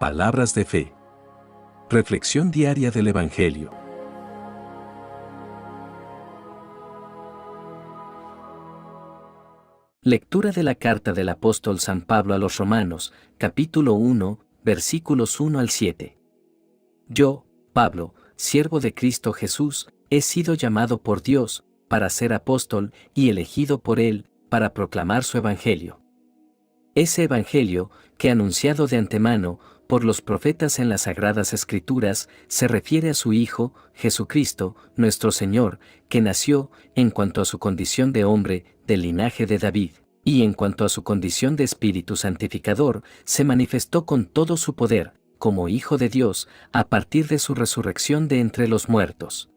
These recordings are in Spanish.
Palabras de fe. Reflexión diaria del Evangelio. Lectura de la carta del apóstol San Pablo a los Romanos, capítulo 1, versículos 1 al 7. Yo, Pablo, siervo de Cristo Jesús, he sido llamado por Dios para ser apóstol y elegido por Él para proclamar su Evangelio. Ese Evangelio, que anunciado de antemano por los profetas en las Sagradas Escrituras, se refiere a su Hijo, Jesucristo, nuestro Señor, que nació, en cuanto a su condición de hombre, del linaje de David, y en cuanto a su condición de Espíritu Santificador, se manifestó con todo su poder, como Hijo de Dios, a partir de su resurrección de entre los muertos.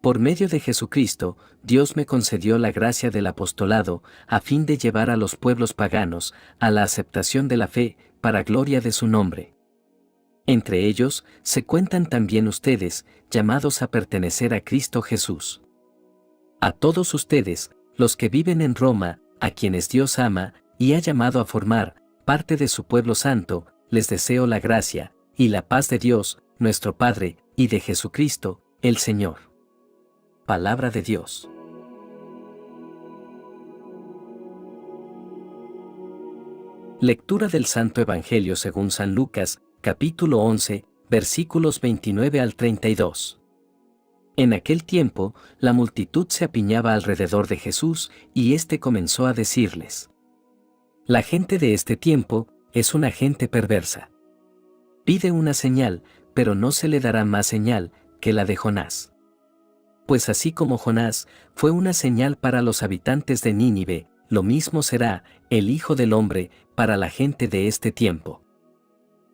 Por medio de Jesucristo, Dios me concedió la gracia del apostolado, a fin de llevar a los pueblos paganos a la aceptación de la fe, para gloria de su nombre. Entre ellos, se cuentan también ustedes, llamados a pertenecer a Cristo Jesús. A todos ustedes, los que viven en Roma, a quienes Dios ama, y ha llamado a formar parte de su pueblo santo, les deseo la gracia, y la paz de Dios, nuestro Padre, y de Jesucristo, el Señor. Palabra de Dios. Lectura del Santo Evangelio según San Lucas, capítulo 11, versículos 29 al 32. En aquel tiempo, la multitud se apiñaba alrededor de Jesús, y éste comenzó a decirles: La gente de este tiempo es una gente perversa. Pide una señal, pero no se le dará más señal que la de Jonás. Pues así como Jonás fue una señal para los habitantes de Nínive, lo mismo será el Hijo del Hombre para la gente de este tiempo.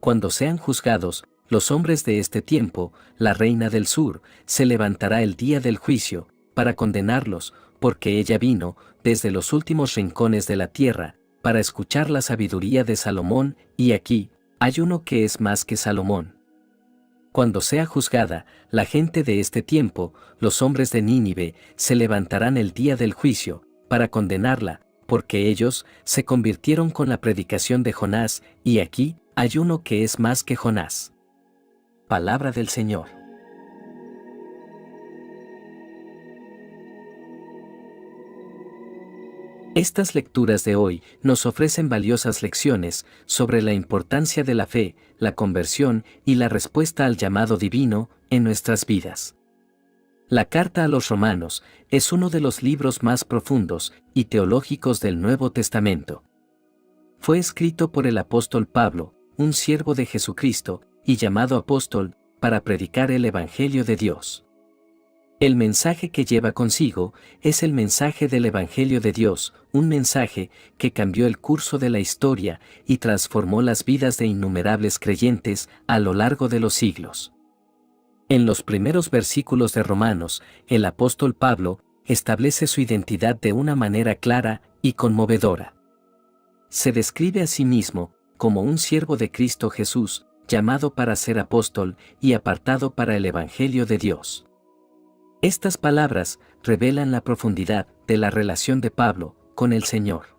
Cuando sean juzgados los hombres de este tiempo, la reina del sur se levantará el día del juicio para condenarlos, porque ella vino desde los últimos rincones de la tierra para escuchar la sabiduría de Salomón, y aquí hay uno que es más que Salomón. Cuando sea juzgada la gente de este tiempo, los hombres de Nínive se levantarán el día del juicio para condenarla, porque ellos se convirtieron con la predicación de Jonás, y aquí hay uno que es más que Jonás. Palabra del Señor. Estas lecturas de hoy nos ofrecen valiosas lecciones sobre la importancia de la fe, la conversión y la respuesta al llamado divino en nuestras vidas. La Carta a los Romanos es uno de los libros más profundos y teológicos del Nuevo Testamento. Fue escrito por el apóstol Pablo, un siervo de Jesucristo y llamado apóstol, para predicar el Evangelio de Dios. El mensaje que lleva consigo es el mensaje del Evangelio de Dios, un mensaje que cambió el curso de la historia y transformó las vidas de innumerables creyentes a lo largo de los siglos. En los primeros versículos de Romanos, el apóstol Pablo establece su identidad de una manera clara y conmovedora. Se describe a sí mismo como un siervo de Cristo Jesús, llamado para ser apóstol y apartado para el Evangelio de Dios. Estas palabras revelan la profundidad de la relación de Pablo con el Señor.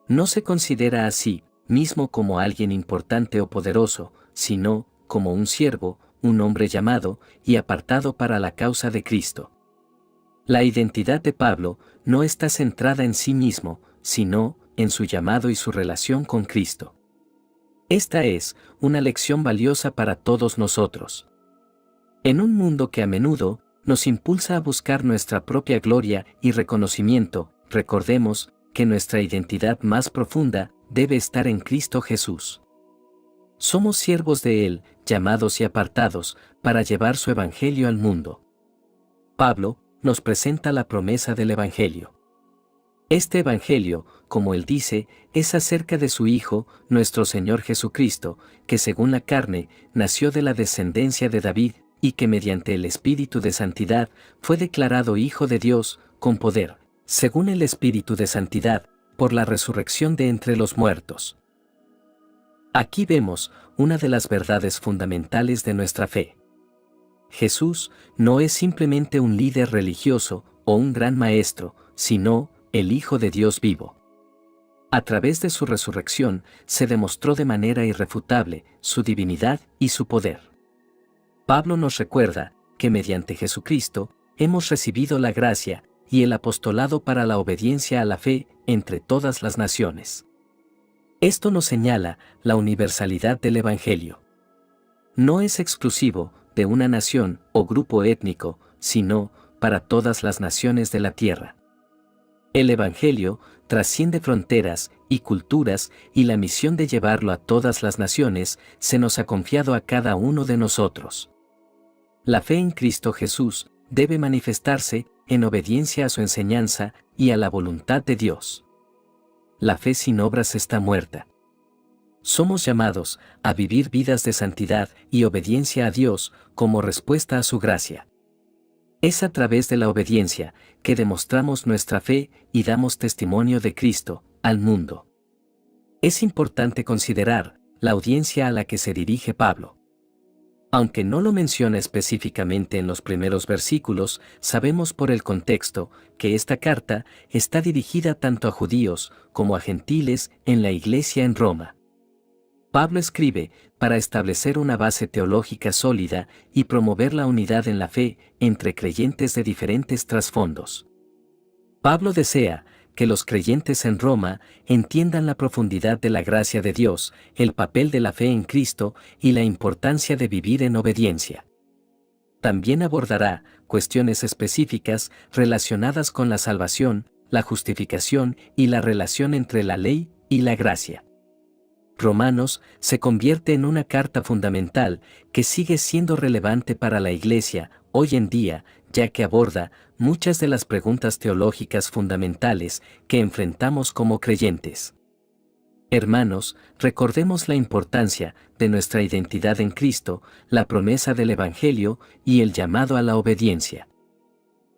No se considera a sí mismo como alguien importante o poderoso, sino como un siervo, un hombre llamado y apartado para la causa de Cristo. La identidad de Pablo no está centrada en sí mismo, sino en su llamado y su relación con Cristo. Esta es una lección valiosa para todos nosotros. En un mundo que a menudo nos impulsa a buscar nuestra propia gloria y reconocimiento, recordemos que nuestra identidad más profunda debe estar en Cristo Jesús. Somos siervos de Él, llamados y apartados, para llevar su Evangelio al mundo. Pablo nos presenta la promesa del Evangelio. Este Evangelio, como él dice, es acerca de su Hijo, nuestro Señor Jesucristo, que según la carne, nació de la descendencia de David, y que mediante el Espíritu de Santidad fue declarado Hijo de Dios, con poder, según el Espíritu de Santidad, por la resurrección de entre los muertos. Aquí vemos una de las verdades fundamentales de nuestra fe. Jesús no es simplemente un líder religioso o un gran maestro, sino el Hijo de Dios vivo. A través de su resurrección, se demostró de manera irrefutable su divinidad y su poder. Pablo nos recuerda que mediante Jesucristo hemos recibido la gracia y el apostolado para la obediencia a la fe entre todas las naciones. Esto nos señala la universalidad del Evangelio. No es exclusivo de una nación o grupo étnico, sino para todas las naciones de la tierra. El Evangelio trasciende fronteras y culturas, y la misión de llevarlo a todas las naciones se nos ha confiado a cada uno de nosotros. La fe en Cristo Jesús debe manifestarse en obediencia a su enseñanza y a la voluntad de Dios. La fe sin obras está muerta. Somos llamados a vivir vidas de santidad y obediencia a Dios como respuesta a su gracia. Es a través de la obediencia que demostramos nuestra fe y damos testimonio de Cristo al mundo. Es importante considerar la audiencia a la que se dirige Pablo. Aunque no lo menciona específicamente en los primeros versículos, sabemos por el contexto que esta carta está dirigida tanto a judíos como a gentiles en la iglesia en Roma. Pablo escribe para establecer una base teológica sólida y promover la unidad en la fe entre creyentes de diferentes trasfondos. Pablo desea que los creyentes en Roma entiendan la profundidad de la gracia de Dios, el papel de la fe en Cristo y la importancia de vivir en obediencia. También abordará cuestiones específicas relacionadas con la salvación, la justificación y la relación entre la ley y la gracia. Romanos se convierte en una carta fundamental que sigue siendo relevante para la Iglesia hoy en día, ya que aborda muchas de las preguntas teológicas fundamentales que enfrentamos como creyentes. Hermanos, recordemos la importancia de nuestra identidad en Cristo, la promesa del Evangelio y el llamado a la obediencia.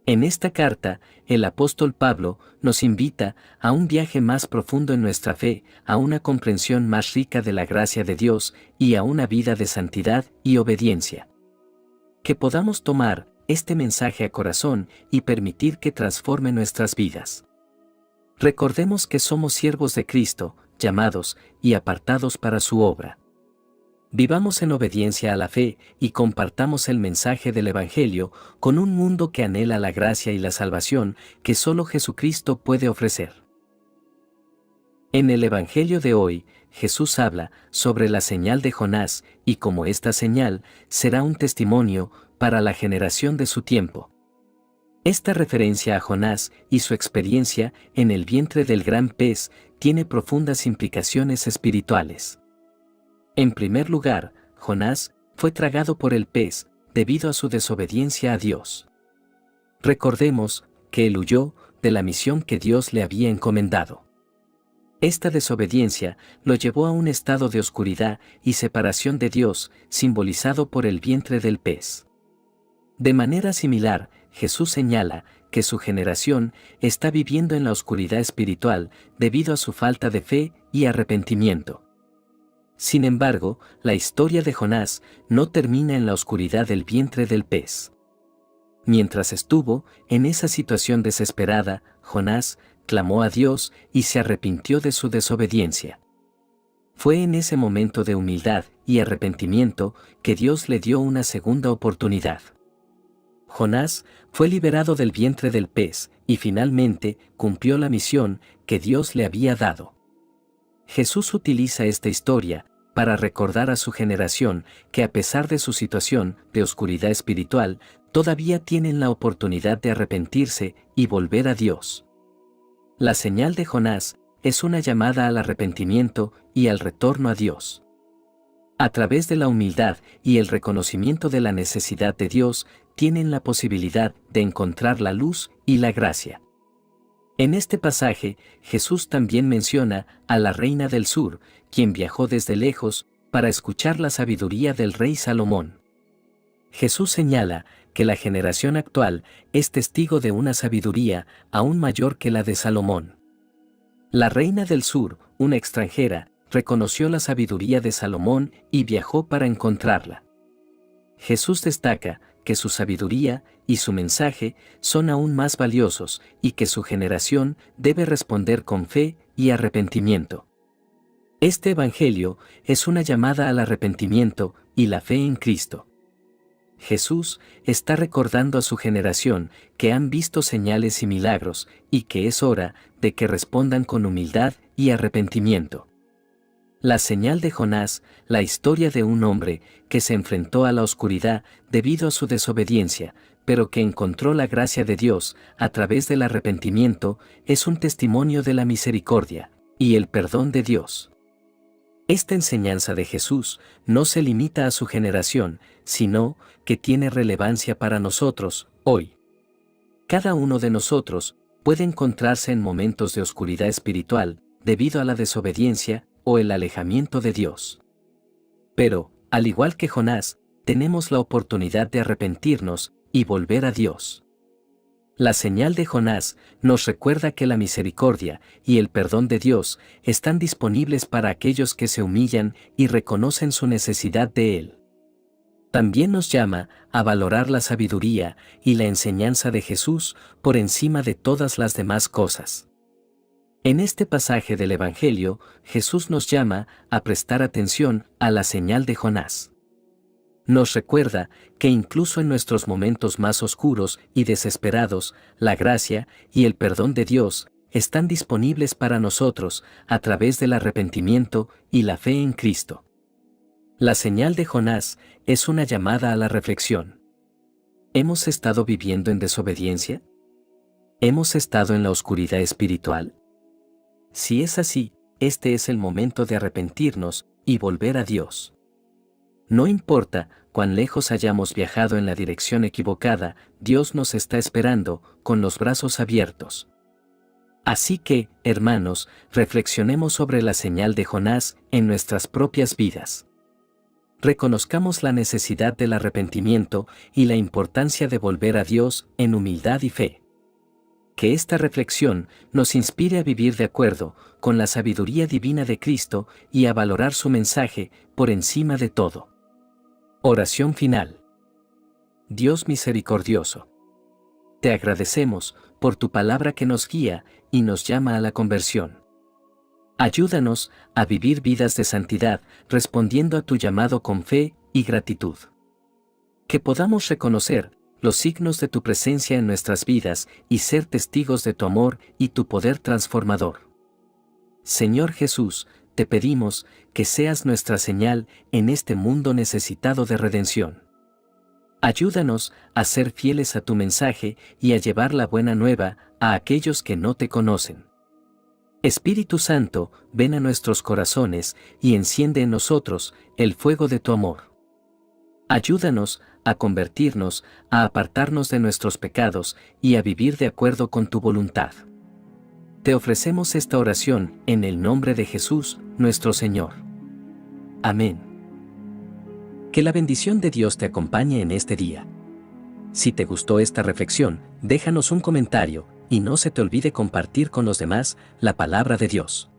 En esta carta, el apóstol Pablo nos invita a un viaje más profundo en nuestra fe, a una comprensión más rica de la gracia de Dios y a una vida de santidad y obediencia. Que podamos tomar este mensaje a corazón y permitir que transforme nuestras vidas. Recordemos que somos siervos de Cristo, llamados y apartados para su obra. Vivamos en obediencia a la fe y compartamos el mensaje del Evangelio con un mundo que anhela la gracia y la salvación que solo Jesucristo puede ofrecer. En el Evangelio de hoy, Jesús habla sobre la señal de Jonás y cómo esta señal será un testimonio para la generación de su tiempo. Esta referencia a Jonás y su experiencia en el vientre del gran pez tiene profundas implicaciones espirituales. En primer lugar, Jonás fue tragado por el pez debido a su desobediencia a Dios. Recordemos que él huyó de la misión que Dios le había encomendado. Esta desobediencia lo llevó a un estado de oscuridad y separación de Dios, simbolizado por el vientre del pez. De manera similar, Jesús señala que su generación está viviendo en la oscuridad espiritual debido a su falta de fe y arrepentimiento. Sin embargo, la historia de Jonás no termina en la oscuridad del vientre del pez. Mientras estuvo en esa situación desesperada, Jonás clamó a Dios y se arrepintió de su desobediencia. Fue en ese momento de humildad y arrepentimiento que Dios le dio una segunda oportunidad. Jonás fue liberado del vientre del pez y finalmente cumplió la misión que Dios le había dado. Jesús utiliza esta historia para recordar a su generación que a pesar de su situación de oscuridad espiritual, todavía tienen la oportunidad de arrepentirse y volver a Dios. La señal de Jonás es una llamada al arrepentimiento y al retorno a Dios. A través de la humildad y el reconocimiento de la necesidad de Dios, tienen la posibilidad de encontrar la luz y la gracia. En este pasaje, Jesús también menciona a la reina del sur, quien viajó desde lejos para escuchar la sabiduría del rey Salomón. Jesús señala que la generación actual es testigo de una sabiduría aún mayor que la de Salomón. La reina del sur, una extranjera, reconoció la sabiduría de Salomón y viajó para encontrarla. Jesús destaca que su sabiduría y su mensaje son aún más valiosos y que su generación debe responder con fe y arrepentimiento. Este Evangelio es una llamada al arrepentimiento y la fe en Cristo. Jesús está recordando a su generación que han visto señales y milagros y que es hora de que respondan con humildad y arrepentimiento. La señal de Jonás, la historia de un hombre que se enfrentó a la oscuridad debido a su desobediencia, pero que encontró la gracia de Dios a través del arrepentimiento, es un testimonio de la misericordia y el perdón de Dios. Esta enseñanza de Jesús no se limita a su generación, sino que tiene relevancia para nosotros, hoy. Cada uno de nosotros puede encontrarse en momentos de oscuridad espiritual, debido a la desobediencia o el alejamiento de Dios. Pero, al igual que Jonás, tenemos la oportunidad de arrepentirnos y volver a Dios. La señal de Jonás nos recuerda que la misericordia y el perdón de Dios están disponibles para aquellos que se humillan y reconocen su necesidad de Él. También nos llama a valorar la sabiduría y la enseñanza de Jesús por encima de todas las demás cosas. En este pasaje del Evangelio, Jesús nos llama a prestar atención a la señal de Jonás. Nos recuerda que incluso en nuestros momentos más oscuros y desesperados, la gracia y el perdón de Dios están disponibles para nosotros a través del arrepentimiento y la fe en Cristo. La señal de Jonás es una llamada a la reflexión. ¿Hemos estado viviendo en desobediencia? ¿Hemos estado en la oscuridad espiritual? Si es así, este es el momento de arrepentirnos y volver a Dios. No importa cuán lejos hayamos viajado en la dirección equivocada, Dios nos está esperando con los brazos abiertos. Así que, hermanos, reflexionemos sobre la señal de Jonás en nuestras propias vidas. Reconozcamos la necesidad del arrepentimiento y la importancia de volver a Dios en humildad y fe. Que esta reflexión nos inspire a vivir de acuerdo con la sabiduría divina de Cristo y a valorar su mensaje por encima de todo. Oración final. Dios misericordioso, te agradecemos por tu palabra que nos guía y nos llama a la conversión. Ayúdanos a vivir vidas de santidad respondiendo a tu llamado con fe y gratitud. Que podamos reconocer los signos de tu presencia en nuestras vidas y ser testigos de tu amor y tu poder transformador. Señor Jesús, te pedimos que seas nuestra señal en este mundo necesitado de redención. Ayúdanos a ser fieles a tu mensaje y a llevar la buena nueva a aquellos que no te conocen. Espíritu Santo, ven a nuestros corazones y enciende en nosotros el fuego de tu amor. Ayúdanos a convertirnos, a apartarnos de nuestros pecados y a vivir de acuerdo con tu voluntad. Te ofrecemos esta oración en el nombre de Jesús, nuestro Señor. Amén. Que la bendición de Dios te acompañe en este día. Si te gustó esta reflexión, déjanos un comentario y no se te olvide compartir con los demás la palabra de Dios.